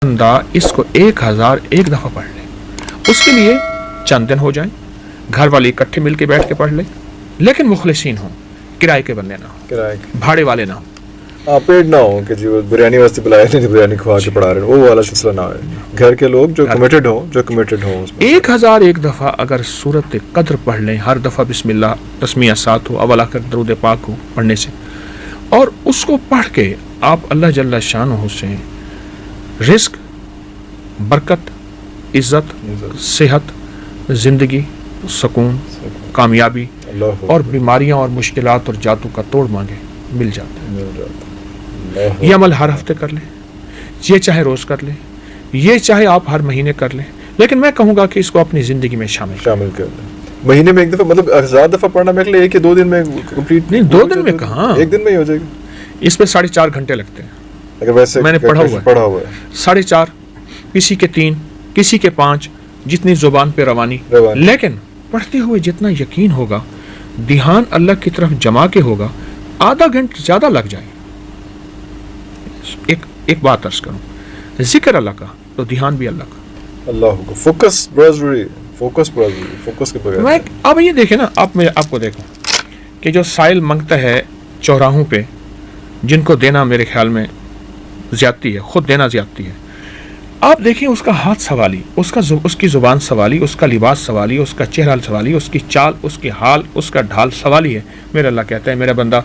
بندہ اس کو 1001 دفعہ پڑھ لے، اس کے لیے چند دن ہو جائیں، گھر والے اکٹھے مل کے بیٹھ کے پڑھ لیں، لیکن مخلصین ہوں، کرائے کے بندے نہ ہوں، بھاڑے والے نہ ہوں، پیڑ نہ ہو کہ جی وہ بریانی واسطے بلائے نہیں، بریانی کھوا کے پڑھا رہے ہیں، وہ والا سلسلہ نہ ہو. گھر کے لوگ جو کمیٹڈ ہوں 1001 دفعہ اگر سورت قدر پڑھ لیں، ہر دفعہ بسم اللہ تسمیہ ساتھ ہو، اول آخر درود پاک ہو پڑھنے سے، اور اس کو پڑھ کے آپ اللہ جل شانہ سے رزق، برکت، عزت، صحت، زندگی، سکون، کامیابی اور بیماریاں اور مشکلات اور جاتوں کا توڑ مانگے، مل جاتا ہے. یہ عمل ہر ہفتے کر لیں، یہ چاہے روز کر لیں، یہ چاہے آپ ہر مہینے کر لیں، لیکن میں کہوں گا کہ اس کو اپنی زندگی میں شامل کر لیں. مہینے میں ایک دفعہ، مطلب 1000 دفعہ پڑھنا میرے لیے ایک یا 2 دن میں کمپلیٹ نہیں، 2 دن میں کہاں، 1 دن میں ہی ہو جائے گا. اس پہ 4.5 گھنٹے لگتے ہیں. اگر ویسے میں نے پڑھا ہوا ہے 4.5، کسی کے 3، کسی کے 5، جتنی زبان پہ روانی، لیکن پڑھتے ہوئے جتنا یقین ہوگا، دھیان اللہ کی طرف جما کے ہوگا، آدھا گھنٹہ زیادہ لگ جائے. ایک بات عرض کروں، ذکر اللہ کا تو دھیان بھی اللہ کا. اللہ کو فوکس کے بغیر. میں اب یہ دیکھیں نا، آپ کو دیکھو کہ جو سائل منگتا ہے چوراہوں پہ، جن کو دینا میرے خیال میں زیادتی ہے، خود دینا زیادتی ہے. آپ دیکھیں اس کا ہاتھ سوالی، اس کی زبان سوالی، اس کا لباس سوالی، اس کا چہرہ سوالی، اس کی چال، اس کی حال، اس کا ڈھال سوالی ہے. میرا اللہ کہتا ہے میرا بندہ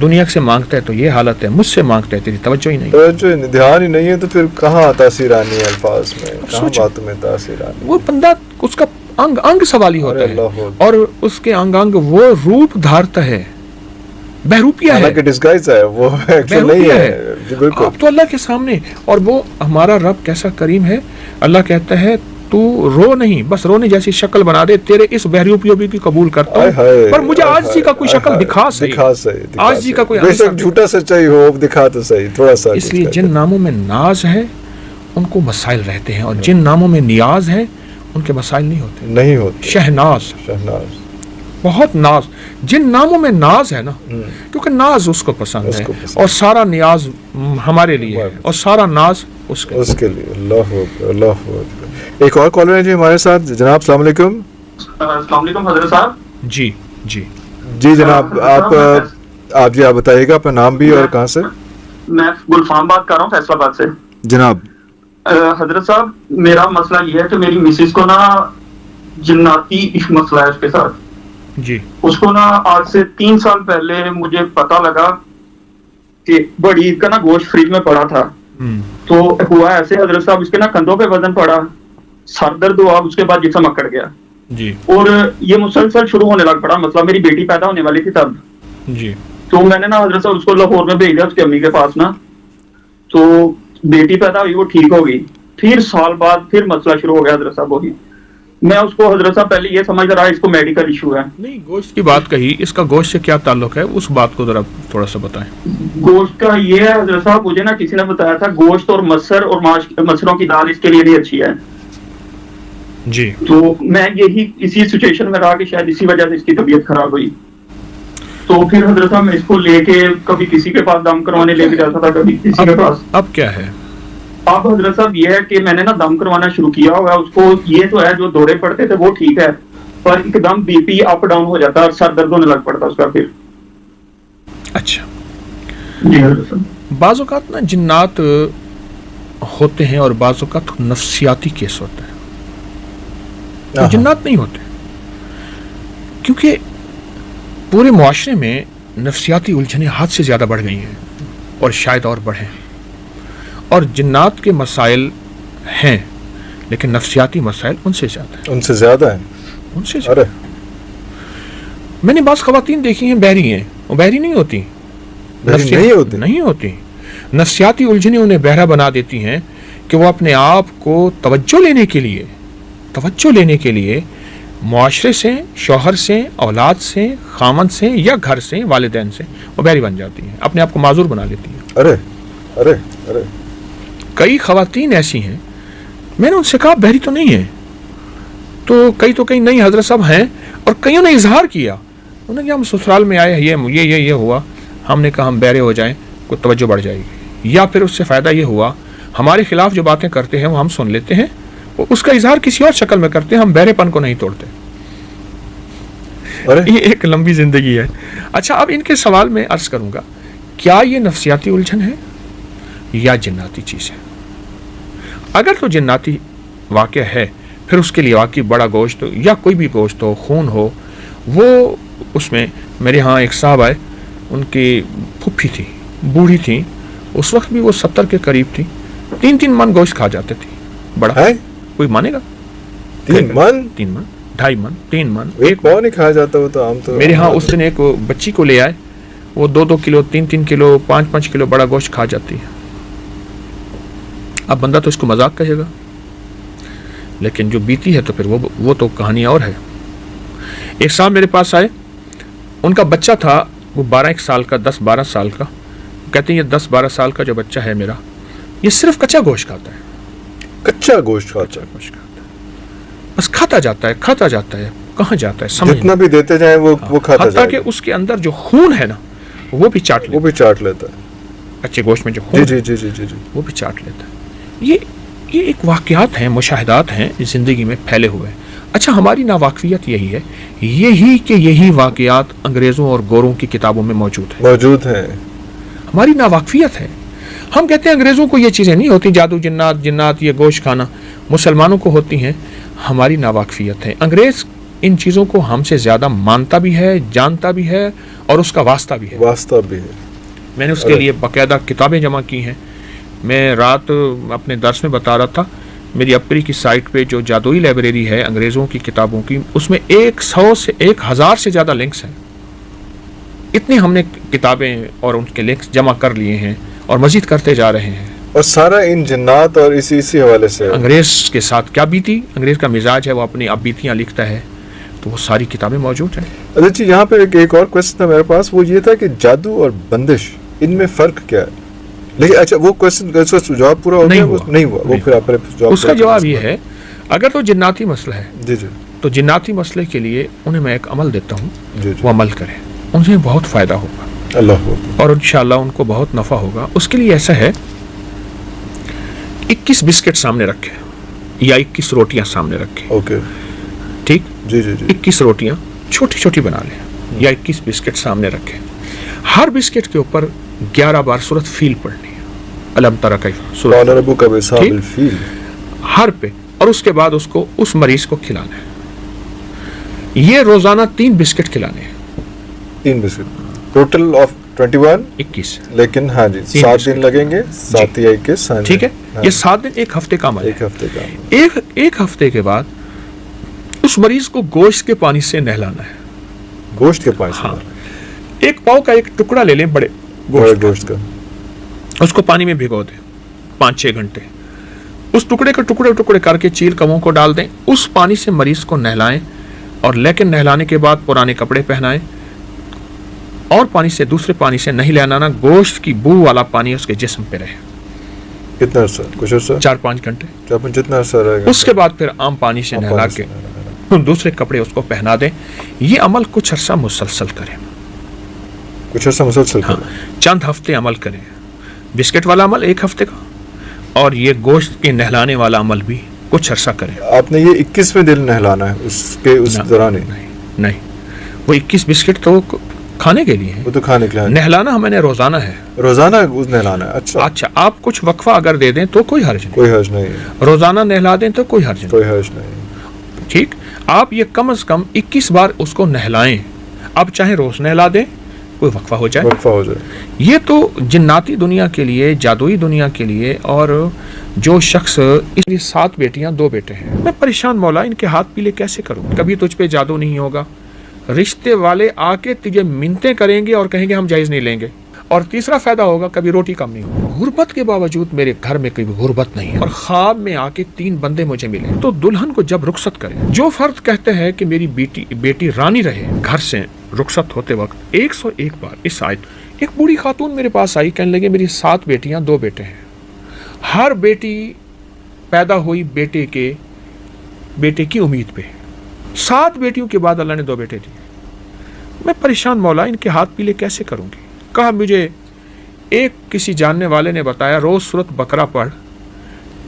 دنیا سے مانگتا ہے تو یہ حالت ہے، مجھ سے مانگتا ہے تیری توجہ ہی نہیں، دھیان ہی نہیں ہے، تو پھر کہاں تاثیر آنی ہے الفاظ میں، کہاں باتوں میں تاثیر آنی. وہ بندہ اس کا انگ سوالی ہوتا ہے، اور اس کے انگ وہ روپ دھارتا ہے، بہروپیہ ہے، ڈسگائز ہے، وہ ایکچوئل نہیں ہے. آپ تو اللہ کے سامنے، اور وہ ہمارا رب کیسا کریم ہے. اللہ کہتا ہے تو رو نہیں، بس رونے جیسی شکل بنا دے، تیرے اس بہروپیوں بھی قبول کرتا ہوں، پر مجھے عاجزی کا کوئی شکل دکھا صحیح، عاجزی کا کوئی، بے شک جھوٹا سچائی ہو دکھا تو صحیح تھوڑا سا. اس لیے جن ناموں میں ناز ہے ان کو مسائل رہتے ہیں، اور جن ناموں میں نیاز ہے ان کے مسائل نہیں ہوتے. شہناز، بہت ناز، جن ناموں میں ناز ہے نا، کیونکہ ناز اس کو پسند ہے، اور سارا نیاز ہمارے لیے ہے، اور سارا ناز اس کے لیے. اللہ اکبر، اللہ اکبر. ایک اور کالر ہے جی ہمارے ساتھ. جناب السلام علیکم. السلام علیکم حضرت صاحب. جی جناب، آپ بتائیے گا اپنا نام بھی اور کہاں سے. میں گلفام بات کر رہا ہوں فیصل آباد سے. جناب حضرت صاحب، میرا مسئلہ یہ ہے کہ میری مسز کو نا جناتی مسئلہ ہے اس کے ساتھ. جی. اس کو نا آج سے 3 سال پہلے مجھے پتا لگا کہ بڑی عید کا نا گوشت فریج میں پڑا تھا. تو ہوا ایسے حضرت صاحب، اس کے نا کندھوں پہ وزن پڑا، سر درد ہوا، اس کے بعد جسم اکڑ گیا. جی. اور یہ مسلسل شروع ہونے لگ پڑا. مطلب میری بیٹی پیدا ہونے والی تھی تب. جی. تو میں نے نا حضرت صاحب اس کو لاہور میں بھیج دیا اس کی امی کے پاس نا. تو بیٹی پیدا ہوئی، وہ ٹھیک ہو گئی. پھر سال بعد پھر مسئلہ شروع ہو گیا حضرت صاحب وہی. میں اس کو حضرت صاحب پہلے یہ سمجھ رہا اس کو میڈیکل ایشو ہے. نہیں، گوشت کی بات کہی، اس کا گوشت سے کیا تعلق ہے، اس بات کو ذرا تھوڑا سا بتائیں. گوشت کا یہ ہے حضرت صاحب، مجھے نا کسی نے بتایا تھا گوشت اور مسر اور مسروں کی دال اس کے لیے بھی اچھی ہے. جی. تو میں یہی اسی سچویشن میں رہا کہ شاید اسی وجہ سے اس کی طبیعت خراب ہوئی. تو پھر حضرت صاحب میں اس کو لے کے کبھی کسی کے پاس دم کروانے لے کے جاتا تھا، کبھی کسی کے پاس. اب کیا ہے؟ اب حضرت صاحب یہ ہے کہ میں نے نا دم کروانا شروع کیا ہوا. اس کو یہ تو ہے جو دورے پڑتے تھے وہ ٹھیک ہے، پر ایک them B P up down ہو جاتا ہے اور سر درد ہونے لگ پڑتا اس کا پھر. اچھا. جی حضرت صاحب. بعض اوقات نا جنات ہوتے ہیں اور بعض اوقات نفسیاتی کیس ہوتا ہے. جنات نہیں ہوتے، کیونکہ پورے معاشرے میں نفسیاتی الجھنیں حد سے زیادہ بڑھ گئی ہیں، اور شاید اور بڑھیں. اور جنات کے مسائل ہیں، لیکن نفسیاتی مسائل ان سے زیادہ ہیں. میں نے بعض خواتین دیکھی ہیں بحری ہیں، وہ بحری نہیں ہوتی، نہیں ہوتی. نفسیاتی الجھنیں انہیں بہرا بنا دیتی ہیں کہ وہ اپنے آپ کو توجہ لینے کے لیے معاشرے سے، شوہر سے، اولاد سے، خامند سے یا گھر سے، والدین سے وہ بحری بن جاتی ہیں، اپنے آپ کو معذور بنا لیتی ہیں. ارے کئی خواتین ایسی ہیں، میں نے ان سے کہا بحری تو نہیں ہے، تو کئی نہیں حضرت صاحب ہیں، اور کئیوں نے اظہار کیا، انہوں نے کہا ہم سسرال میں آئے، یہ ہوا، ہم نے کہا ہم بہرے ہو جائیں کوئی توجہ بڑھ جائے گی، یا پھر اس سے فائدہ یہ ہوا ہمارے خلاف جو باتیں کرتے ہیں وہ ہم سن لیتے ہیں, وہ اس کا اظہار کسی اور شکل میں کرتے ہیں, ہم بہرے پن کو نہیں توڑتے. یہ ایک لمبی زندگی ہے. اچھا, اب ان کے سوال میں عرض کروں گا, کیا یہ نفسیاتی الجھن ہے یا جناتی چیز ہے؟ اگر تو جناتی واقعہ ہے, پھر اس کے لیے واقعی بڑا گوشت یا کوئی بھی گوشت ہو, خون ہو, وہ اس میں میرے ہاں ایک صاحب آئے, ان کی پھپھی تھی, بوڑھی تھی, اس وقت بھی وہ 70 کے قریب تھی, 3 من گوشت کھا جاتے تھی. بڑا ہے, کوئی مانے گا؟ 3 من, 3 من, 2.5 من, 3 من, ایک پاؤ نہیں کھایا جاتا. وہ تو عام تو میرے ہاں اس دن ایک بچی کو لے آئے, وہ 2 کلو 3 کلو 5 کلو بڑا گوشت کھا جاتی ہے. اب بندہ تو اس کو مذاق کہے گا, لیکن جو بیتی ہے تو پھر وہ تو کہانی اور ہے. ایک صاحب میرے پاس آئے, ان کا بچہ تھا وہ 12 سال کا, 10-12 سال کا. کہتے ہیں یہ 10-12 سال کا جو بچہ ہے میرا, یہ صرف کچا گوشت کھاتا ہے. کچا گوشت کھاتا ہے, بس کھاتا جاتا ہے, کہاں جاتا ہے جتنا بھی دیتے جائیں وہ کھاتا جائے, تاکہ اس کے اندر جو خون ہے نا وہ بھی چاٹ لیتا ہے. کچے گوشت میں جو خون جی وہ بھی چاٹ لیتا ہے. یہ ایک واقعات ہیں, مشاہدات ہیں زندگی میں پھیلے ہوئے. اچھا, ہماری ناواقفیت یہی ہے, یہی واقعات انگریزوں اور گوروں کی کتابوں میں موجود ہیں. ہماری ناواقفیت ہے. ہم کہتے ہیں انگریزوں کو یہ چیزیں نہیں ہوتی, جادو, جنات, یہ گوشت کھانا, مسلمانوں کو ہوتی ہیں. ہماری ناواقفیت ہے. انگریز ان چیزوں کو ہم سے زیادہ مانتا بھی ہے, جانتا بھی ہے, اور اس کا واسطہ بھی ہے. میں نے اس کے لیے باقاعدہ کتابیں جمع کی ہیں. میں رات اپنے درس میں بتا رہا تھا, میری اپری کی سائٹ پہ جو جادوئی لائبریری ہے انگریزوں کی کتابوں کی, اس میں 100 سے 1000 سے زیادہ لنکس ہیں. اتنے ہم نے کتابیں اور ان کے لنکس جمع کر لیے ہیں اور مزید کرتے جا رہے ہیں. اور سارا ان جنات اور اسی حوالے سے انگریز کے ساتھ کیا بیتی, انگریز کا مزاج ہے, وہ اپنی اب بیتیاں لکھتا ہے, تو وہ ساری کتابیں موجود ہیں. اچھا جی, یہاں پہ ایک اور کوشچن تھا میرے پاس, وہ یہ تھا کہ جادو اور بندش ان میں فرق کیا ہے؟ لیکن اچھا, وہ کوشچن کا جواب پورا ہو گیا؟ نہیں ہوا. وہ پھر آپ اس کا جواب یہ ہے, اگر تو جناتی مسئلہ ہے جی تو جناتی مسئلے کے لیے انہیں میں ایک عمل دیتا ہوں, وہ عمل کریں, انہیں بہت فائدہ ہوگا, اور انشاءاللہ ان کو بہت نفع ہوگا. اس کے لیے ایسا ہے, 21 بسکٹ سامنے رکھے یا 21 روٹیاں سامنے رکھے. اوکے, ٹھیک, جی 21 روٹیاں چھوٹی بنا لیں, یا 21 بسکٹ سامنے رکھے. ہر بسکٹ کے اوپر 11 بار سورۃ فیل پڑھنی ہے, الم تری کیف, ہر پہ, اور اس کے بعد اس کو اس مریض کو کھلانا ہے. یہ روزانہ 3 بسکٹ کھلانے ہیں. 3 بسکٹ ٹوٹل آف 21, لیکن ہاں جی 7 دن لگیں گے, 7 یا 21. ٹھیک ہے, یہ 7 دن ایک ہفتے کا عمل ہے. ایک ہفتے کے بعد اس مریض کو گوشت کے پانی سے نہلانا ہے. گوشت کے پانی سے؟ ہاں, ایک پاؤ کا ایک ٹکڑا لے لیں, بڑے گوشت کا, اس کو پانی میں بھگو دیں 5-6 گھنٹے. اس ٹکڑے کے ٹکڑے کر کے چیل کموں کو ڈال دیں. اس پانی سے مریض کو نہلائیں, اور لیکن نہلانے کے بعد پرانے کپڑے پہنائیں, اور پانی سے, دوسرے پانی سے نہیں نہلانا. گوشت کی بو والا پانی اس کے جسم پہ رہے. کتنا عرصہ؟ کچھ عرصہ, 4-5 گھنٹے, جتنا عرصہ رہے گا. اس کے بعد پھر عام پانی سے نہلا کے دوسرے کپڑے اس کو پہنا دیں. یہ عمل کچھ عرصہ مسلسل کریں, چند ہفتے عمل کریں. بسکٹ والا عمل 1 ہفتے کا, اور یہ گوشت کے نہلانے والا عمل بھی کچھ عرصہ کریں. آپ نے یہ 21ویں دن نہلانا ہے اس دوران؟ نہیں, وہ 21 بسکٹ تو کھانے کے لیے, وہ تو کھانے کے لیے. نہلانا ہمیں نے روزانہ ہے, روزانہ نہلانا ہے. اچھا, آپ کچھ وقفہ اگر دے دیں تو کوئی حرج نہیں. روزانہ نہلا دیں تو کوئی حرج نہیں. ٹھیک, آپ یہ کم از کم 21 بار اس کو نہلائیں. آپ چاہیں روز نہلا دیں, کوئی وقفہ ہو جائے. یہ تو جناتی دنیا کے لیے, جادوئی دنیا کے لیے. اور جو شخص, اس لیے 7 بیٹیاں 2 بیٹے ہیں. میں پریشان, مولا ان کے ہاتھ پیلے کیسے کروں؟ کبھی تجھ پہ جادو نہیں ہوگا, رشتے والے آ کے تجھے منتیں کریں گے اور کہیں گے ہم جائز نہیں لیں گے. اور تیسرا فائدہ ہوگا, کبھی روٹی کم نہیں ہوگی. غربت کے باوجود میرے گھر میں کوئی غربت نہیں ہے, اور خواب میں آ کے 3 بندے مجھے ملے. تو دلہن کو جب رخصت کرے, جو فرد کہتے ہیں کہ میری بیٹی رانی رہے, گھر سے رخصت ہوتے وقت 101 بار اس آیت. ایک بوڑھی خاتون میرے پاس آئی, کہنے لگے میری 7 بیٹیاں 2 بیٹے ہیں. ہر بیٹی پیدا ہوئی بیٹے کی امید پہ. 7 بیٹیوں کے بعد اللہ نے 2 بیٹے دیے. میں پریشان, مولا ان کے ہاتھ پیلے کیسے کروں گی؟ کہا مجھے ایک کسی جاننے والے نے بتایا, روز سورۃ بقرہ پڑھ